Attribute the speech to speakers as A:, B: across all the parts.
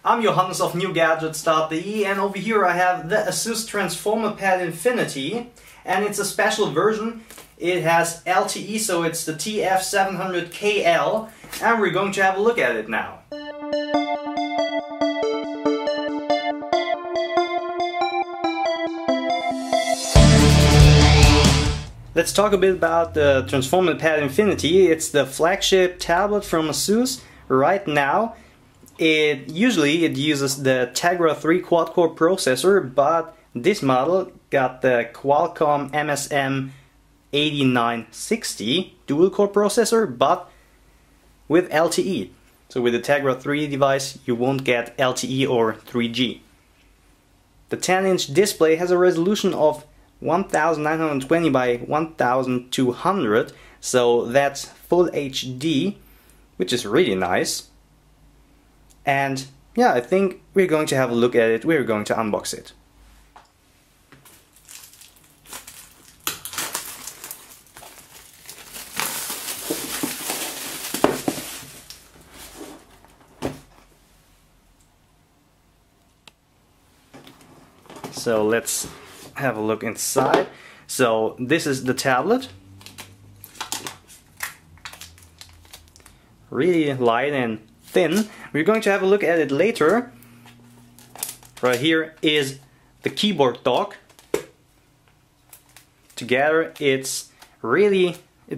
A: I'm Johannes of NewGadgets.de, and over here I have the ASUS Transformer Pad Infinity, and it's a special version. It has LTE, so it's the TF700KL, and we're going to have a look at it now. Let's talk a bit about the Transformer Pad Infinity. It's the flagship tablet from ASUS right now. It uses the Tegra 3 quad-core processor, but this model got the Qualcomm MSM 8960 dual-core processor, but with LTE. So with the Tegra 3 device, you won't get LTE or 3G. The 10-inch display has a resolution of 1920 by 1200, so that's full HD, which is really nice. And yeah, I think we're going to have a look at it. We're going to unbox it. So let's have a look inside. So this is the tablet. Really light and thin. We're going to have a look at it later. Right here is the keyboard dock. Together it's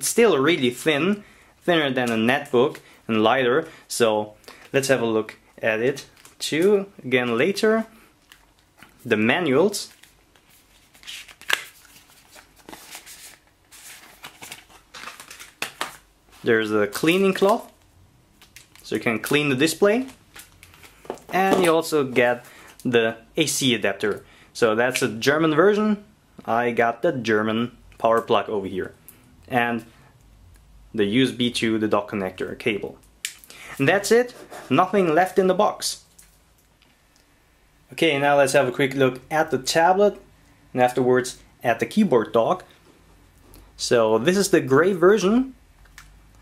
A: still really thin, thinner than a netbook and lighter. So let's have a look at it too again later. The manuals. There's a cleaning cloth, so you can clean the display. And you also get the AC adapter. So that's a German version. I got the German power plug over here. And the USB to the dock connector cable. And that's it. Nothing left in the box. Okay, now let's have a quick look at the tablet and afterwards at the keyboard dock. So this is the gray version.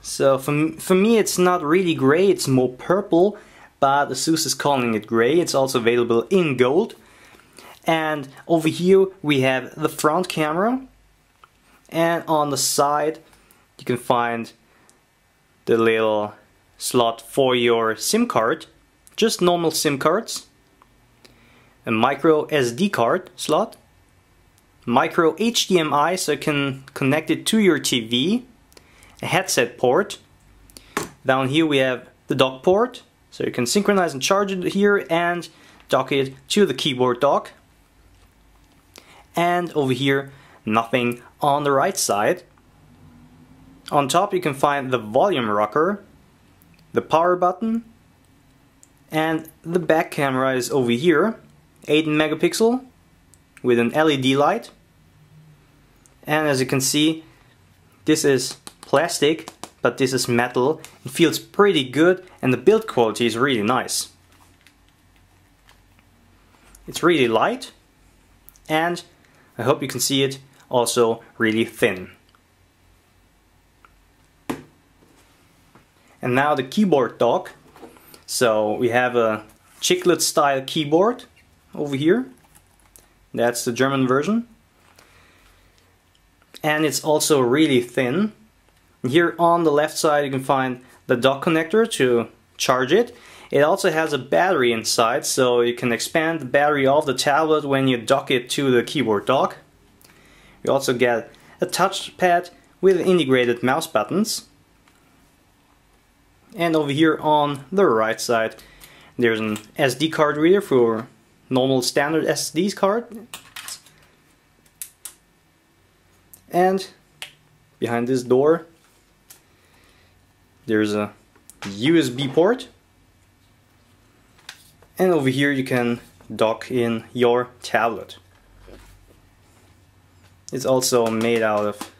A: So for me it's not really gray, it's more purple, but ASUS is calling it gray. It's also available in gold. And over here we have the front camera, and on the side you can find the little slot for your SIM card, just normal SIM cards, a micro SD card slot, micro HDMI so you can connect it to your TV, a headset port. Down here we have the dock port, so you can synchronize and charge it here and dock it to the keyboard dock. And over here, nothing on the right side. On top you can find the volume rocker, the power button, and the back camera is over here, 8 megapixel with an LED light. And as you can see, this is plastic, but this is metal. It feels pretty good and the build quality is really nice. It's really light and I hope you can see it, also really thin. And now the keyboard dock. So we have a chiclet style keyboard over here. That's the German version. And it's also really thin. Here on the left side you can find the dock connector to charge it. It also has a battery inside, so you can expand the battery of the tablet when you dock it to the keyboard dock. You also get a touchpad with integrated mouse buttons. And over here on the right side there's an SD card reader for normal standard SD card. And behind this door there's a USB port, and over here you can dock in your tablet. It's also made out of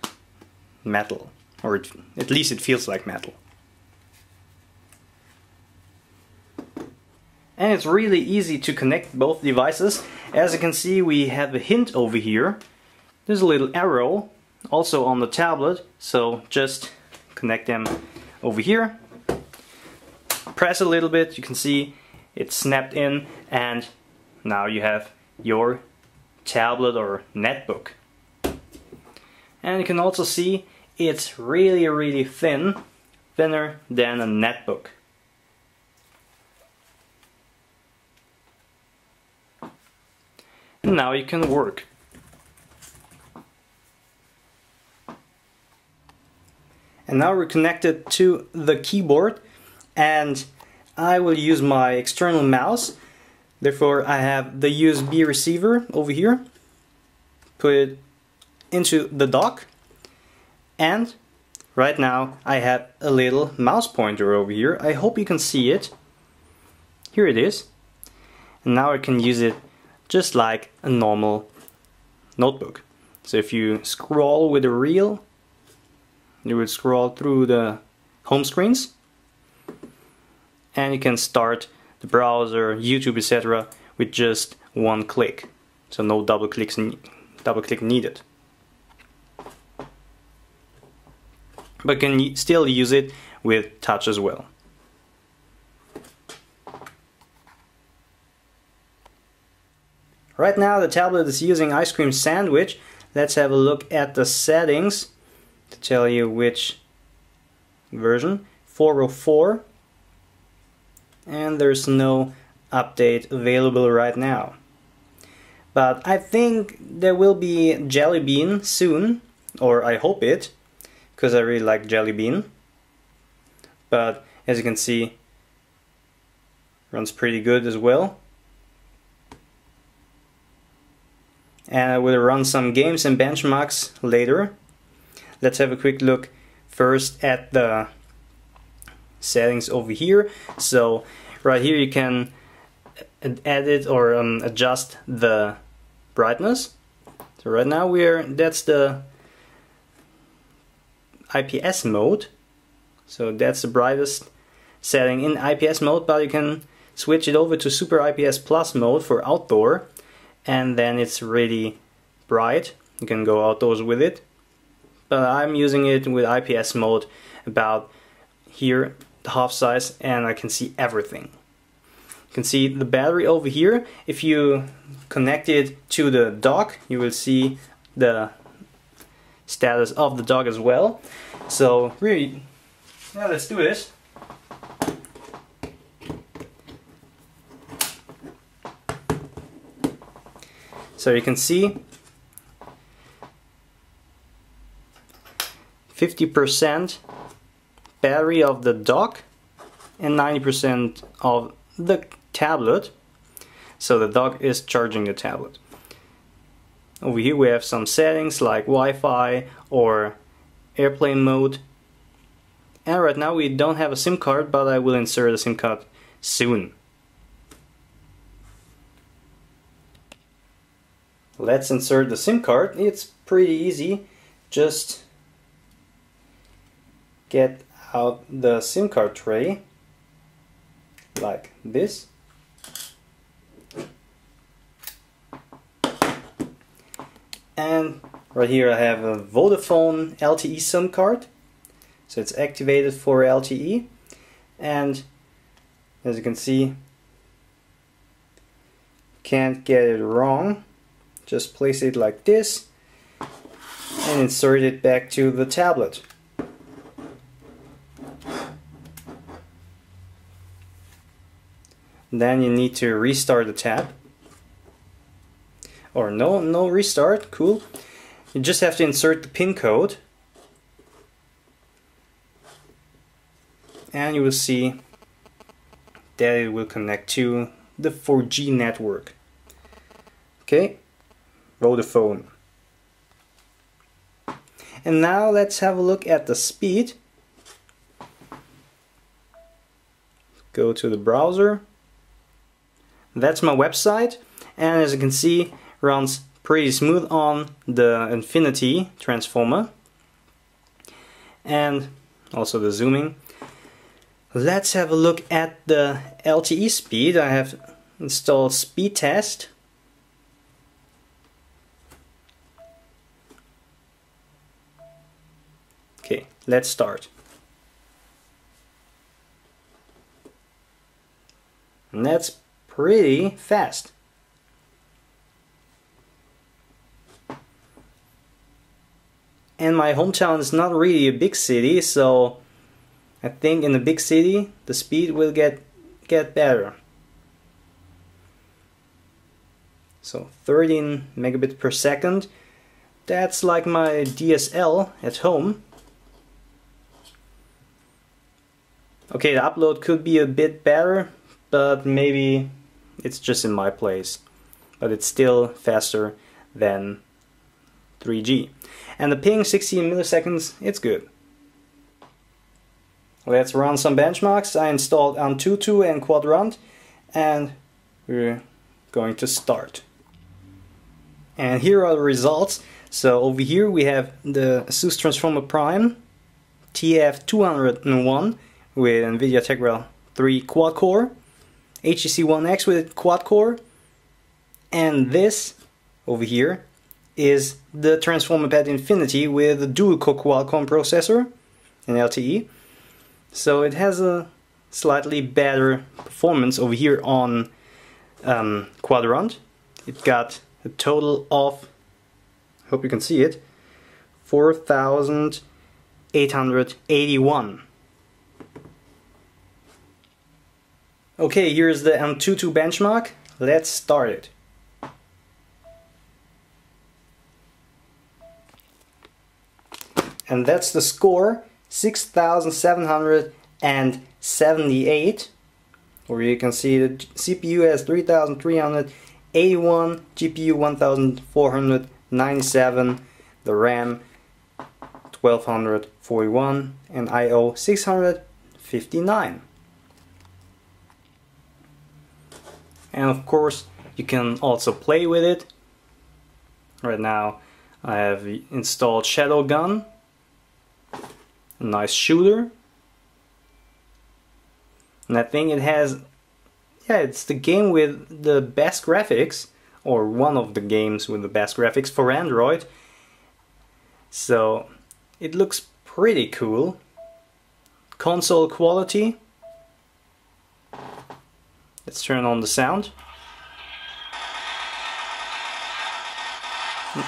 A: metal, or at least it feels like metal. And it's really easy to connect both devices. As you can see, we have a hint over here. There's a little arrow also on the tablet, so just connect them over here. Press a little bit, you can see it's snapped in, and now you have your tablet or netbook. And you can also see it's really thin, thinner than a netbook. And now you can work. And now we're connected to the keyboard, and I will use my external mouse. Therefore I have the USB receiver over here. Put it into the dock, and right now I have a little mouse pointer over here. I hope you can see it. Here it is. And now I can use it just like a normal notebook. So if you scroll with a reel, you would scroll through the home screens, and you can start the browser, YouTube, etc. with just one click. So no double click needed. But can still use it with touch as well. Right now the tablet is using Ice Cream Sandwich. Let's have a look at the settings to tell you which version. 404, and there's no update available right now. But I think there will be Jelly Bean soon, or I hope it, because I really like Jelly Bean. But as you can see, runs pretty good as well. And I will run some games and benchmarks later. Let's have a quick look first at the settings over here. So right here you can edit or adjust the brightness. So right now that's the IPS mode. So that's the brightest setting in IPS mode, but you can switch it over to Super IPS Plus mode for outdoor, and then it's really bright. You can go outdoors with it. But I'm using it with IPS mode about here, the half size, and I can see everything. You can see the battery over here. If you connect it to the dock, you will see the status of the dock as well. So really, yeah, let's do this. So you can see 50% battery of the dock and 90% of the tablet. So the dock is charging the tablet. Over here we have some settings like Wi-Fi or airplane mode. And right now we don't have a SIM card, but I will insert a SIM card soon. Let's insert the SIM card. It's pretty easy. Just get out the SIM card tray like this. And right here I have a Vodafone LTE SIM card. So it's activated for LTE. And as you can see, can't get it wrong. Just place it like this and insert it back to the tablet. Then you need to restart the tab. Or no restart, cool. You just have to insert the PIN code. And you will see that it will connect to the 4G network. Okay, Vodafone. And now let's have a look at the speed. Go to the browser. That's my website, and as you can see, runs pretty smooth on the Infinity transformer and also the zooming. Let's have a look at the LTE speed. I have installed speed test. Okay, let's start. and that's pretty fast. And my hometown is not really a big city, so I think in a big city the speed will get better. So 13 megabits per second, that's like my DSL at home. Okay, the upload could be a bit better, but maybe it's just in my place. But it's still faster than 3G. And the ping 16 milliseconds, it's good. Let's run some benchmarks. I installed Antutu and Quadrant, and we're going to start. And here are the results. So over here we have the ASUS Transformer Prime TF700KL with NVIDIA Tegra 3 quad core, HTC One X with quad core, and this over here is the Transformer Pad Infinity with a dual core Qualcomm processor in LTE. So it has a slightly better performance over here on Quadrant. It got a total of, hope you can see it, 4,881. Okay, here's the Antutu benchmark. Let's start it. And that's the score, 6,778. Or you can see the CPU has 3,381, GPU 1,497, the RAM 1,241, and I/O 659. And of course you can also play with it. Right now I have installed Shadow Gun, a nice shooter. And I think it has, yeah, it's the game with the best graphics, or one of the games with the best graphics for Android. So it looks pretty cool. Console quality. Let's turn on the sound.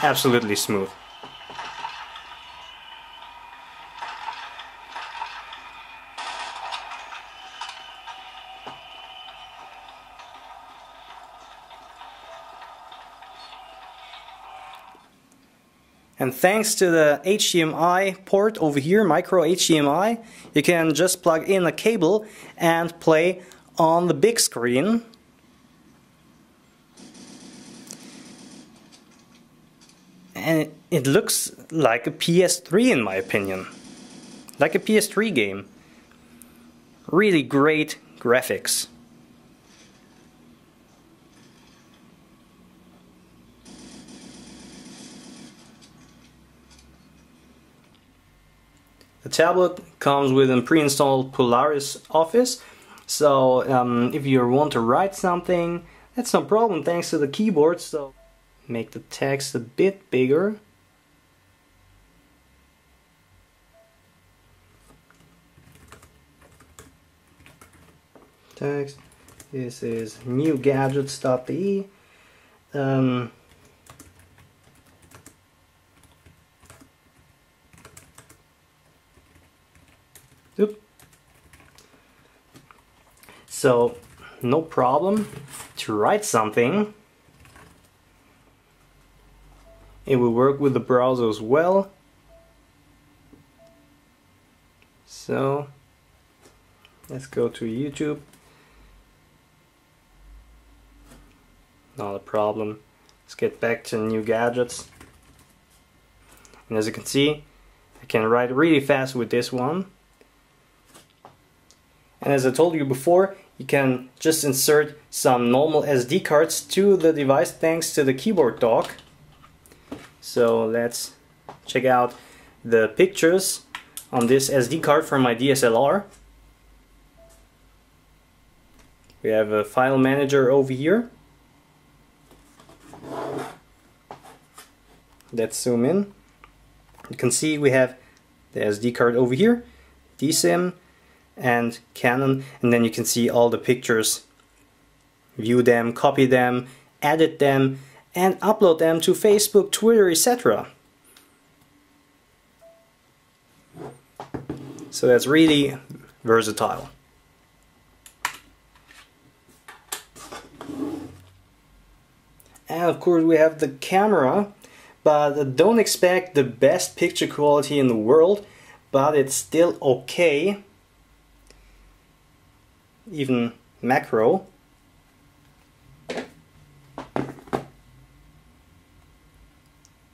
A: Absolutely smooth. And thanks to the HDMI port over here, micro HDMI, you can just plug in a cable and play on the big screen. And it looks like a PS3 in my opinion. Like a PS3 game. Really great graphics. The tablet comes with a pre-installed Polaris Office, so if you want to write something, that's no problem thanks to the keyboard. So make the text a bit bigger. Text. This is NewGadgets.de. So, no problem to write something. It will work with the browser as well. So, let's go to YouTube. Not a problem. Let's get back to NewGadgets. And as you can see, I can write really fast with this one. And as I told you before, you can just insert some normal SD cards to the device thanks to the keyboard dock. So let's check out the pictures on this SD card from my DSLR. We have a file manager over here. Let's zoom in. You can see we have the SD card over here, DSIM and Canon, and then you can see all the pictures view them, copy them, edit them, and upload them to Facebook, Twitter, etc. So that's really versatile. And of course we have the camera, but don't expect the best picture quality in the world, but it's still okay, even macro.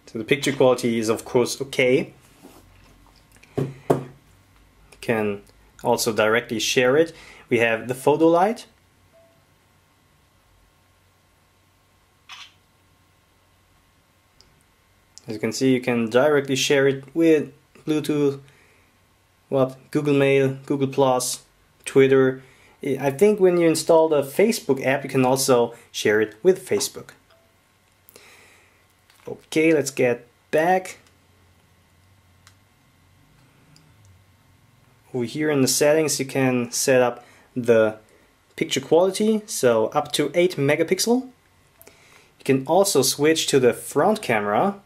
A: So the picture quality is of course okay. You can also directly share it. We have the photo light. As you can see, you can directly share it with Bluetooth, Google Mail, Google Plus, Twitter. I think when you install the Facebook app, you can also share it with Facebook. Okay, let's get back. Over here in the settings, you can set up the picture quality, so up to 8 megapixel. You can also switch to the front camera.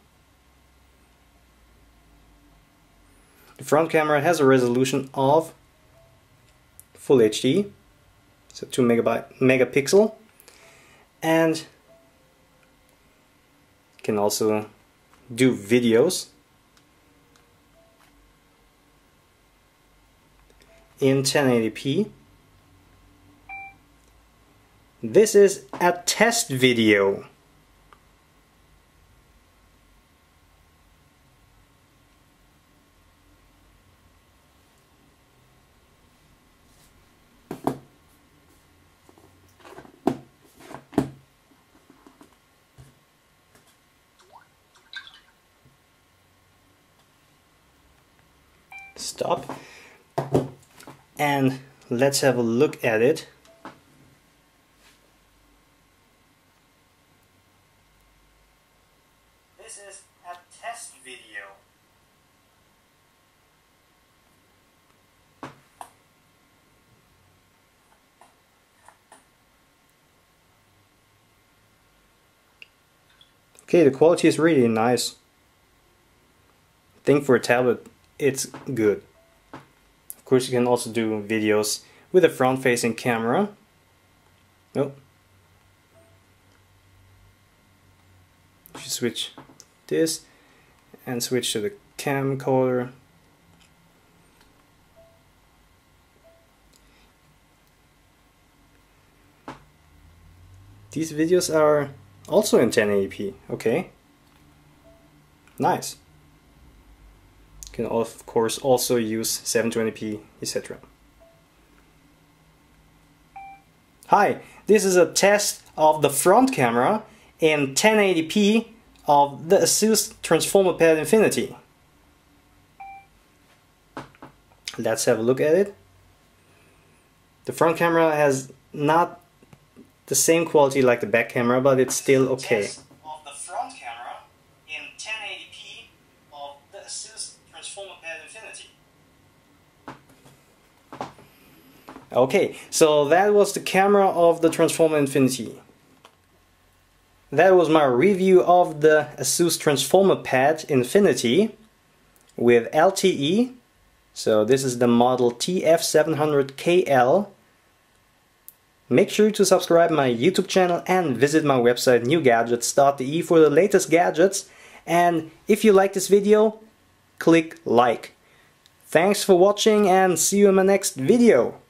A: The front camera has a resolution of Full HD, so 2 megapixel, and you can also do videos in 1080p. This is a test video. Stop, and let's have a look at it. This is a test video. Okay, the quality is really nice. I think for a tablet it's good. Of course, you can also do videos with a front-facing camera. Nope. If you switch this and switch to the camcorder, these videos are also in 1080p. Okay, nice. You can of course also use 720p, etc. Hi, this is a test of the front camera in 1080p of the ASUS Transformer Pad Infinity. Let's have a look at it. The front camera has not the same quality like the back camera, but it's still okay. Of the front camera in 1080p of the ASUS Transformer Pad Infinity. Okay, so that was the camera of the Transformer Infinity. That was my review of the ASUS Transformer Pad Infinity with LTE. So this is the model TF700KL. Make sure to subscribe my YouTube channel and visit my website NewGadgets.de for the latest gadgets. And if you like this video, click like. Thanks for watching and see you in my next video.